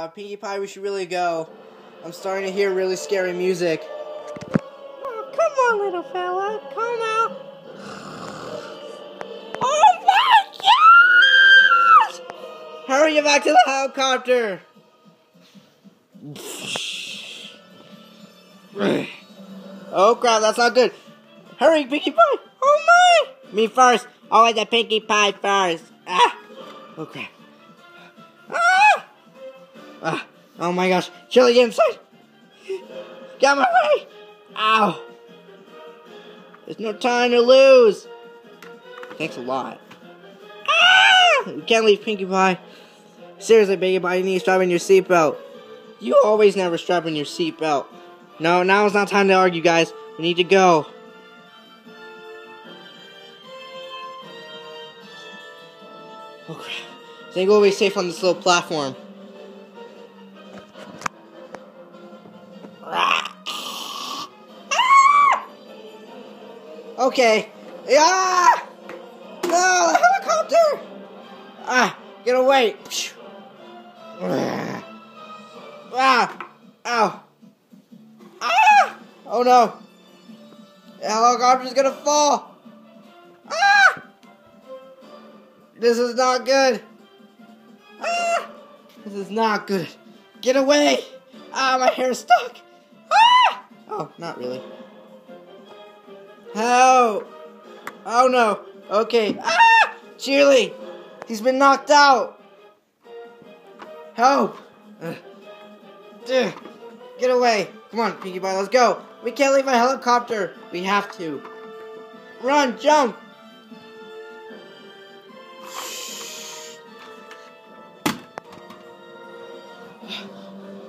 Pinkie Pie, we should really go. I'm starting to hear really scary music. Oh, come on, little fella. Come out. Oh my gosh! Hurry, get back to the helicopter. Oh crap, that's not good. Hurry, Pinkie Pie. Oh my! Me first. Always the Pinkie Pie first. Ah! Oh crap. Ah! Ah! Oh my gosh. Chili, get inside. Get out of my way. Ow. There's no time to lose. Thanks a lot. Ah! You can't leave Pinkie Pie. Seriously, Pinkie Pie, you need to strap in your seatbelt. You always never strap in your seatbelt. No, now is not time to argue, guys. We need to go. Oh crap. I think we'll be safe on this little platform. Okay. Ah! No, the helicopter! Ah, get away! Ah! Ow! Ah! Oh no! The helicopter's gonna fall! Ah! This is not good! Ah! This is not good! Get away! Ah, my hair's stuck! Ah! Oh, not really. Help! Oh no! Okay. Ah! Cheerly! He's been knocked out! Help! Get away! Come on, Pinkie Pie, let's go! We can't leave a helicopter! We have to! Run! Jump!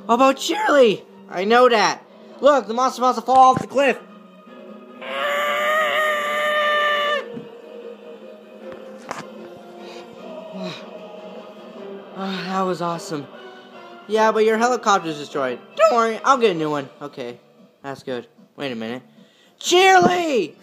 What about Cheerly? I know that! Look, the monster's about to fall off the cliff! Oh, that was awesome. Yeah, but your helicopter's destroyed. Don't worry, I'll get a new one. Okay, that's good. Wait a minute. Cheerly!